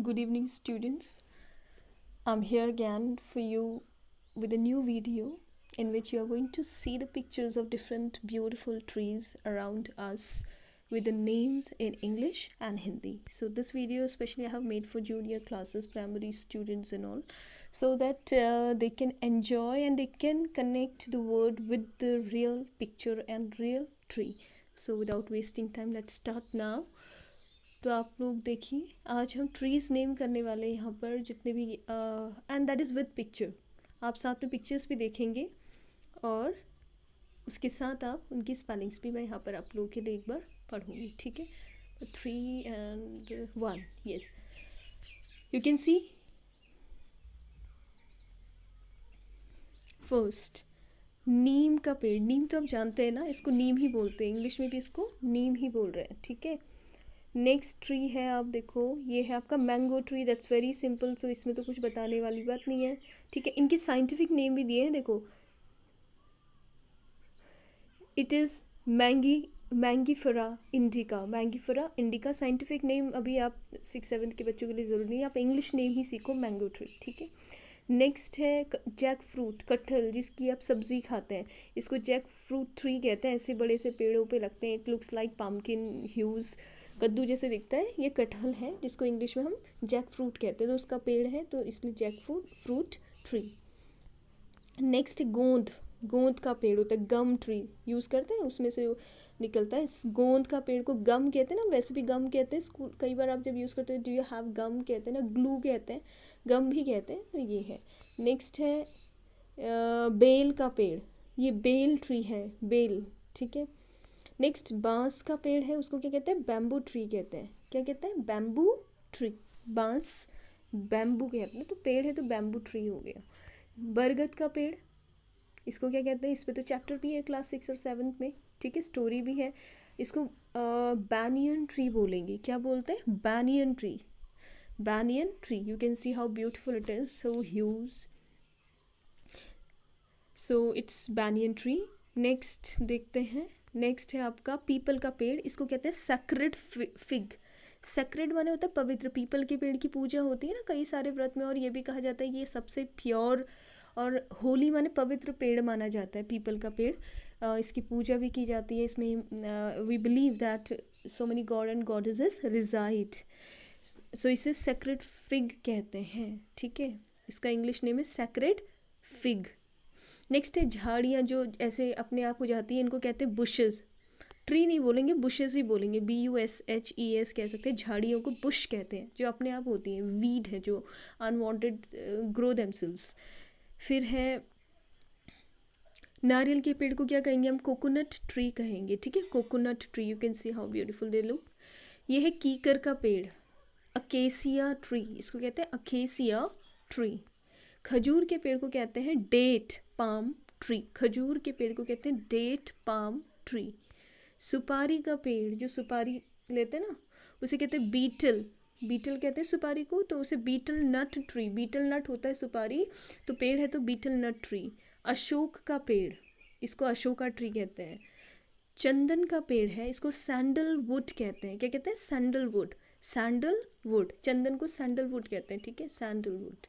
Good evening, students. I'm here again for you with a new video in which you are going to see the pictures of different beautiful trees around us with the names in English and Hindi. So this video especially I have made for junior classes, primary students and all, so that they can enjoy and they can connect the word with the real picture and real tree. So without wasting time, let's start now. तो आप लोग देखिए, आज हम trees name करने वाले हैं यहाँ पर जितने भी, and that is with picture. आप साथ में पिक्चर्स भी देखेंगे और उसके साथ आप उनकी स्पेलिंग्स भी मैं यहाँ पर आप लोगों के लिए एक बार पढ़ूँगी. ठीक है. 3 and 1. Yes, you can see. First, नीम का पेड़. नीम तो आप जानते हैं ना, इसको नीम ही बोलते हैं, इंग्लिश में भी इसको नीम ही बोल रहे हैं. ठीक है. नेक्स्ट ट्री है, आप देखो, ये है आपका mango tree. That's very simple, so इसमें तो कुछ बताने वाली बात नहीं है. ठीक है. इनके साइंटिफिक नेम भी दिए हैं, देखो. It is Mangifera indica. Mangifera indica scientific name अभी आप 6-7 के बच्चों के लिए ज़रूरी नहीं है, आप इंग्लिश नेम ही सीखो, मैंगो ट्री. ठीक है. नेक्स्ट है जैक फ्रूट, कटहल, जिसकी आप सब्ज़ी खाते हैं. इसको जैक फ्रूट ट्री कहते हैं. ऐसे बड़े से पेड़ों पे लगते हैं. It looks like pumpkin hues, कद्दू जैसे दिखता है. ये कटहल है जिसको इंग्लिश में हम जैक फ्रूट कहते हैं. तो उसका पेड़ है, तो इसलिए जैक फ्रूट ट्री. नेक्स्ट गोंद. गोंद का पेड़ होता है, गम ट्री यूज़ करते हैं, उसमें से निकलता है. गोंद का पेड़ को गम कहते हैं ना, वैसे भी गम कहते हैं. स्कूल कई बार आप जब यूज़ करते हैं, डू यू हैव गम कहते हैं ना, ग्लू कहते हैं, गम भी कहते हैं. तो ये है. नेक्स्ट है बेल का पेड़. ये बेल ट्री है, बेल. ठीक है. नेक्स्ट बांस का पेड़ है, उसको क्या कहते हैं, बैम्बू ट्री कहते हैं. क्या कहते हैं, बैम्बू ट्री. बांस बैम्बू कहते हैं, तो पेड़ है तो बैम्बू ट्री हो गया. बरगद का पेड़, इसको क्या कहते हैं, इस पर तो चैप्टर भी है क्लास 6 और 7 में. ठीक है. स्टोरी भी है. इसको बैनियन ट्री बोलेंगे. क्या बोलते हैं, banyan tree. Banyan tree. You can see how beautiful it is, so huge. So it's banyan tree. Next देखते हैं. नेक्स्ट है आपका पीपल का पेड़. इसको कहते हैं सैक्रेड फिग. सैक्रेड माने होता है पवित्र. पीपल के पेड़ की पूजा होती है ना कई सारे व्रत में, और ये भी कहा जाता है ये सबसे प्योर और होली माने पवित्र पेड़ माना जाता है पीपल का पेड़. इसकी पूजा भी की जाती है. इसमें we believe that so many god and goddesses reside. So इसे सैक्रेड फिग कहते हैं. ठीक है. इसका इंग्लिश नेम है सैक्रेड फिग. नेक्स्ट है झाड़ियाँ जो ऐसे अपने आप हो जाती हैं, इनको कहते हैं बुशेस. ट्री नहीं बोलेंगे, बुशेस ही बोलेंगे. BUSHES कह सकते हैं. झाड़ियों को बुश कहते हैं जो अपने आप होती हैं. वीड है जो अनवांटेड ग्रो देमसेल्व्स. फिर है नारियल के पेड़ को क्या कहेंगे हम, कोकोनट ट्री कहेंगे. ठीक है. Coconut tree. You can see how beautiful they look. ये है कीकर का पेड़, अकेसिया ट्री. इसको कहते हैं अकेसिया ट्री. खजूर के पेड़ को कहते हैं डेट पाम ट्री. खजूर के पेड़ को कहते हैं डेट पाम ट्री. सुपारी का पेड़, जो सुपारी लेते हैं ना, उसे कहते हैं बीटल. बीटल कहते हैं सुपारी को, तो उसे betel nut tree. Betel nut होता है सुपारी, तो पेड़ है तो बीटल नट ट्री. अशोक का पेड़, इसको अशोका ट्री कहते हैं. चंदन का पेड़ है, इसको सैंडलवुड कहते हैं. क्या कहते हैं, सैंडलवुड. सैंडलवुड. चंदन को सैंडलवुड कहते हैं. ठीक है. Sandalwood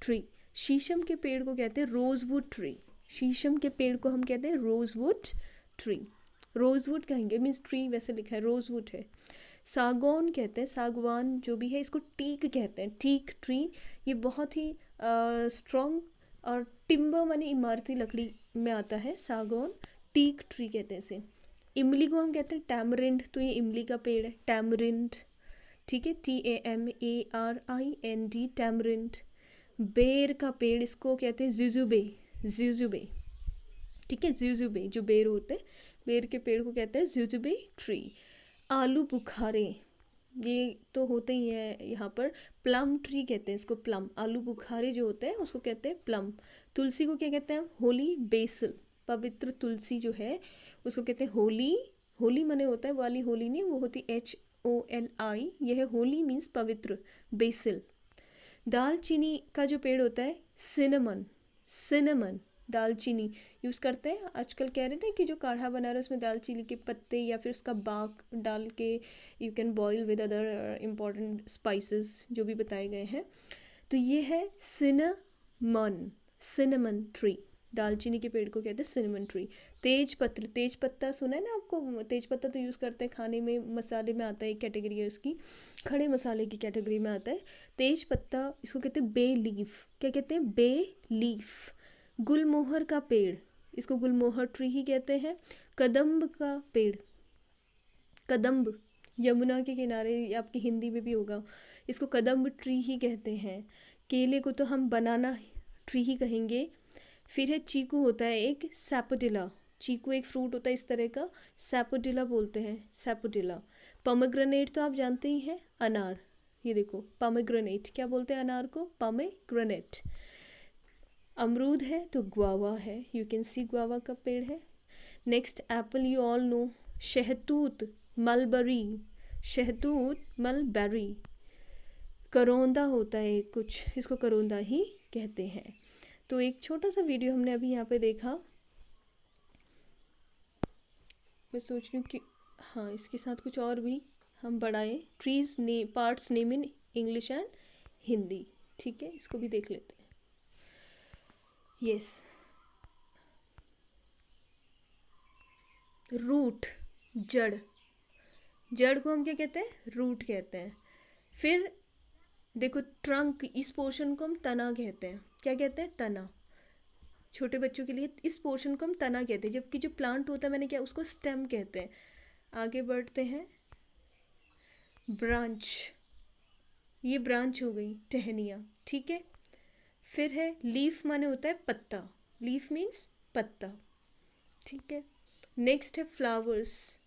tree. शीशम के पेड़ को कहते हैं रोजवुड ट्री. शीशम के पेड़ को हम कहते हैं रोजवुड ट्री. रोजवुड कहेंगे, मीन्स ट्री वैसे लिखा है, रोजवुड है. सागौन कहते हैं, सागवान जो भी है, इसको टीक कहते हैं. Teak tree. ये बहुत ही स्ट्रॉन्ग और टिम्बर माने इमारती लकड़ी में आता है. सागौन टीक ट्री कहते हैं इसे. इमली को हम कहते हैं टैमरिंड. तो ये इमली का पेड़ है, टैमरिंड. ठीक है. TAMARIND tamarind. बेर का पेड़, इसको कहते हैं जुजुबे. जुजुबे. ठीक है. जुजुबे जो बेर होते हैं, बेर के पेड़ को कहते हैं जुजुबे ट्री. आलू बुखारे, ये तो होते ही हैं यहाँ पर. प्लम ट्री कहते हैं इसको, प्लम. आलू बुखारे जो होते हैं उसको कहते हैं प्लम. तुलसी को क्या कहते हैं, होली बेसिल. पवित्र तुलसी जो है उसको कहते हैं होली. होली माने होता है वाली होली नहीं, वो होती HOLI. यह है होली मीन्स पवित्र. बेसिल. दालचीनी का जो पेड़ होता है सिनेमन. सिनेमन दालचीनी यूज़ करते हैं आजकल, कह रहे हैं ना कि जो काढ़ा बना रहे हैं उसमें दालचीनी के पत्ते या फिर उसका बाक डाल के you can boil with other important spices जो भी बताए गए हैं। तो ये है सिनेमन ट्री, दालचीनी के पेड़ को कहते हैं सिनेमन ट्री। तेज पत्र, तेज पत्ता सुना है ना आपको, तेज पत्ता तो यूज़ करते हैं खाने में, मसाले में आता है, एक कैटेगरी है उसकी, खड़े मसाले की कैटेगरी में आता है तेज पत्ता। इसको कहते हैं बे लीफ, क्या कहते हैं, बे लीफ। गुलमोहर का पेड़, इसको गुलमोहर ट्री ही कहते हैं। कदम्ब का पेड़, कदम्ब यमुना के किनारे, आपकी हिंदी में भी होगा, इसको कदम्ब ट्री ही कहते हैं। केले को तो हम बनाना ट्री ही कहेंगे। फिर है चीकू, होता है एक सैपोटिला, चीकू एक फ्रूट होता है इस तरह का, सैपोटिला बोलते हैं, सैपोटिला। पोमेग्रेनेट तो आप जानते ही हैं, अनार, ये देखो पोमेग्रेनेट, क्या बोलते हैं अनार को, पोमेग्रेनेट। अमरूद है तो गुआवा है, यू कैन सी गुआवा का पेड़ है। Next Apple, you all know. शहतूत, मलबरी, शहतूत मलबेरी। करौंदा होता है कुछ, इसको करौंदा ही कहते हैं। तो एक छोटा सा वीडियो हमने अभी यहाँ पे देखा, मैं सोच रही हूँ कि हाँ इसके साथ कुछ और भी हम बढ़ाएं, ट्रीज ने parts name in English and Hindi, ठीक है, इसको भी देख लेते हैं। यस, रूट, जड़, जड़ को हम क्या कहते हैं, रूट कहते हैं। फिर देखो ट्रंक, इस पोर्शन को हम तना कहते हैं, क्या कहते हैं, तना। छोटे बच्चों के लिए इस पोर्शन को हम तना कहते हैं, जबकि जो प्लांट होता है मैंने क्या उसको स्टेम कहते हैं। आगे बढ़ते हैं, ब्रांच, ये ब्रांच हो गई, टहनियाँ, ठीक है। फिर है लीफ, माने होता है पत्ता, लीफ मीन्स पत्ता, ठीक है। नेक्स्ट है फ्लावर्स,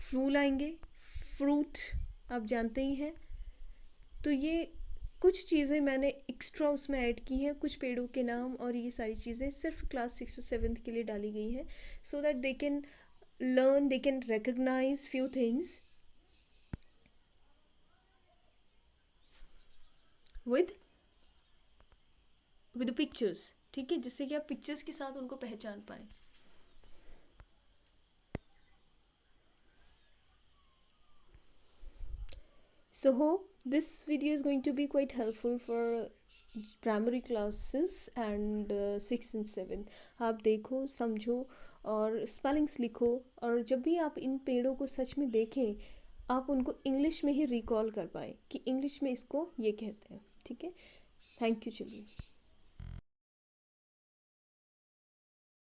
फूल आएंगे, फ्रूट आप जानते ही हैं। तो ये कुछ चीज़ें मैंने एक्स्ट्रा उसमें ऐड की हैं, कुछ पेड़ों के नाम, और ये सारी चीज़ें सिर्फ क्लास 6 और 7 के लिए डाली गई हैं, so that they can learn, they can recognise few things with pictures, ठीक है, जिससे कि आप पिक्चर्स के साथ उनको पहचान पाएँ। So hope this video is going to be quite helpful for primary classes and 6 and 7। आप देखो, समझो और स्पेलिंग्स लिखो, और जब भी आप इन पेड़ों को सच में देखें आप उनको इंग्लिश में ही रिकॉल कर पाएँ कि इंग्लिश में इसको ये कहते हैं, ठीक है। Thank you children.